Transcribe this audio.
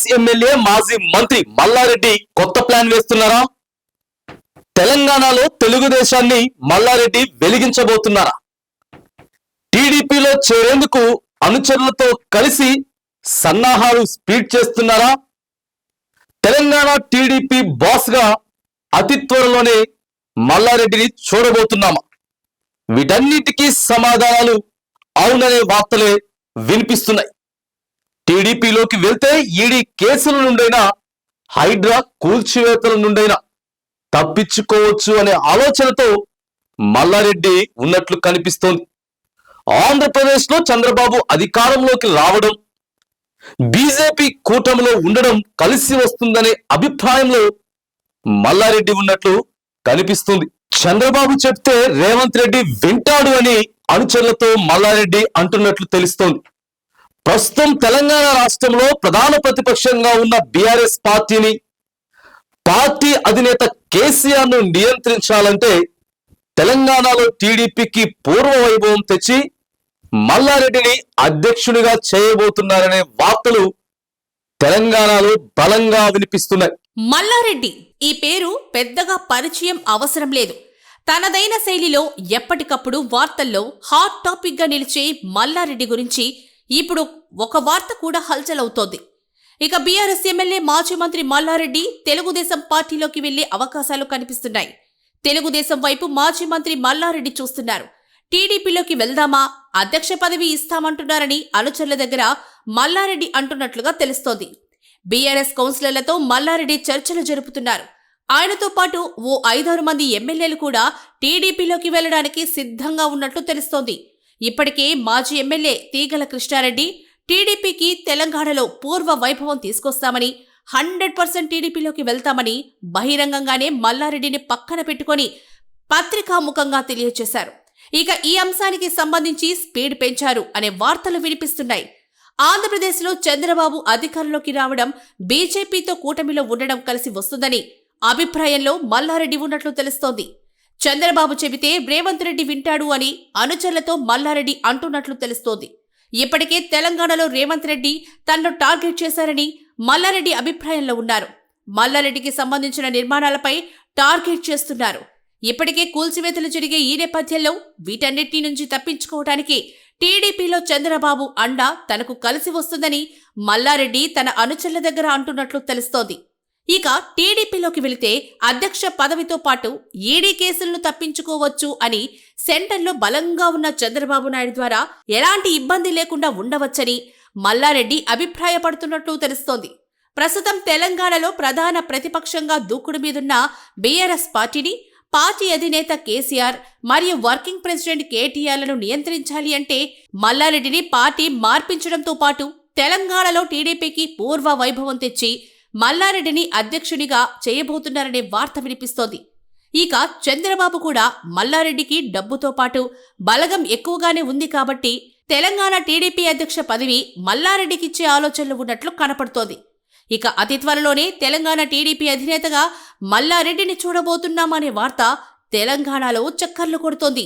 BRS MLA మాజీ మంత్రి మల్లారెడ్డి కొత్త ప్లాన్ వేస్తున్నారా? తెలంగాణలో తెలుగుదేశాన్ని మల్లారెడ్డి వెలిగించబోతున్నారా? టీడీపీలో చేరేందుకు అనుచరులతో కలిసి సన్నాహాలు స్పీడ్ చేస్తున్నారా? తెలంగాణ టీడీపీ బాస్ గా అతి త్వరలోనే మల్లారెడ్డిని చూడబోతున్నామా? వీటన్నిటికీ సమాధానాలు అవుననే వార్తలే వినిపిస్తున్నాయి. టీడీపీలోకి వెళ్తే ఈడీ కేసుల నుండైనా హైడ్రా కూల్చివేతల నుండైనా తప్పించుకోవచ్చు అనే ఆలోచనతో మల్లారెడ్డి ఉన్నట్లు కనిపిస్తోంది. ఆంధ్రప్రదేశ్ లో చంద్రబాబు అధికారంలోకి రావడం, బీజేపీ కూటమిలో ఉండడం కలిసి వస్తుందనే అభిప్రాయంలో మల్లారెడ్డి ఉన్నట్లు కనిపిస్తుంది. చంద్రబాబు చెప్తే రేవంత్ రెడ్డి వింటాడు అని అనుచరులతో మల్లారెడ్డి అంటున్నట్లు తెలుస్తోంది. ప్రస్తుతం తెలంగాణ రాష్ట్రంలో ప్రధాన ప్రతిపక్షంగా ఉన్న బీఆర్ఎస్ పార్టీ అధినేత కేసీఆర్ ను నియంత్రించాలంటే తెలంగాణలో టీడీపీకి పూర్వ వైభవం తెచ్చి మల్లారెడ్డిని అధ్యక్షునిగా చేయబోతున్నారనే వార్తలు తెలంగాణలో బలంగా వినిపిస్తున్నాయి. మల్లారెడ్డి ఈ పేరు పెద్దగా పరిచయం అవసరం లేదు. తనదైన శైలిలో ఎప్పటికప్పుడు వార్తల్లో హాట్ టాపిక్ గా నిలిచే మల్లారెడ్డి గురించి ఇప్పుడు ఒక వార్త కూడా హల్చల్ అవుతోంది. ఇక బీఆర్ఎస్ ఎమ్మెల్యే మాజీ మంత్రి మల్లారెడ్డి తెలుగుదేశం పార్టీలోకి వెళ్లే అవకాశాలు కనిపిస్తున్నాయి. తెలుగుదేశం వైపు మాజీ మంత్రి మల్లారెడ్డి చూస్తున్నారు. టీడీపీలోకి వెళ్దామా, అధ్యక్ష పదవి ఇస్తామంటున్నారని అనుచరుల దగ్గర మల్లారెడ్డి అంటున్నట్లుగా తెలుస్తోంది. బీఆర్ఎస్ కౌన్సిలర్లతో మల్లారెడ్డి చర్చలు జరుపుతున్నారు. ఆయనతో పాటు ఓ 5-6 మంది ఎమ్మెల్యేలు కూడా టీడీపీలోకి వెళ్లడానికి సిద్ధంగా ఉన్నట్లు తెలుస్తోంది. ఇప్పటికే మాజీ ఎమ్మెల్యే తీగల కృష్ణారెడ్డి టీడీపీకి తెలంగాణలో పూర్వ వైభవం తీసుకొస్తామని, 100% టీడీపీలోకి వెళ్తామని బహిరంగంగానే మల్లారెడ్డిని పక్కన పెట్టుకుని పత్రికాముఖంగా తెలియజేశారు. ఇక ఈ అంశానికి సంబంధించి స్పీడ్ పెంచారు అనే వార్తలు వినిపిస్తున్నాయి. ఆంధ్రప్రదేశ్లో చంద్రబాబు అధికారంలోకి రావడం, బీజేపీతో కూటమిలో ఉండడం కలిసి వస్తుందని అభిప్రాయంలో మల్లారెడ్డి ఉన్నట్లు తెలుస్తోంది. చంద్రబాబు చెబితే రేవంత్ రెడ్డి వింటాడు అని అనుచరులతో మల్లారెడ్డి అంటున్నట్లు తెలుస్తోంది. ఇప్పటికే తెలంగాణలో రేవంత్ రెడ్డి తనను టార్గెట్ చేశారని మల్లారెడ్డి అభిప్రాయంలో ఉన్నారు. మల్లారెడ్డికి సంబంధించిన నిర్మాణాలపై టార్గెట్ చేస్తున్నారు. ఇప్పటికే కూల్చివేతలు జరిగే ఈ నేపథ్యంలో వీటన్నిటి నుంచి తప్పించుకోవడానికి టీడీపీలో చంద్రబాబు అండ తనకు కలిసి వస్తుందని మల్లారెడ్డి తన అనుచరుల దగ్గర అంటున్నట్లు తెలుస్తోంది. ఇక టీడీపీలోకి వెళితే అధ్యక్ష పదవితో పాటు ఈడీ కేసులను తప్పించుకోవచ్చు అని సెంటర్లో బలంగా ఉన్న చంద్రబాబు నాయుడు ద్వారా ఎలాంటి ఇబ్బంది లేకుండా ఉండవచ్చని మల్లారెడ్డి అభిప్రాయపడుతున్నట్లు తెలుస్తోంది. ప్రస్తుతం తెలంగాణలో ప్రధాన ప్రతిపక్షంగా దూకుడు మీదున్న బీఆర్ఎస్ పార్టీ అధినేత కేసీఆర్ మరియు వర్కింగ్ ప్రెసిడెంట్ కేటీఆర్లను నియంత్రించాలి అంటే మల్లారెడ్డిని పార్టీ మార్పించడంతో పాటు తెలంగాణలో టీడీపీకి పూర్వ వైభవం తెచ్చి మల్లారెడ్డిని అధ్యక్షునిగా చేయబోతున్నారనే వార్త వినిపిస్తోంది. ఇక చంద్రబాబు కూడా మల్లారెడ్డికి డబ్బుతో పాటు బలగం ఎక్కువగానే ఉంది కాబట్టి తెలంగాణ టీడీపీ అధ్యక్ష పదవి మల్లారెడ్డికిచ్చే ఆలోచనలు ఉన్నట్లు కనపడుతోంది. ఇక అతి త్వరలోనే తెలంగాణ టీడీపీ అధినేతగా మల్లారెడ్డిని చూడబోతున్నామనే వార్త తెలంగాణలో చక్కర్లు కొడుతోంది.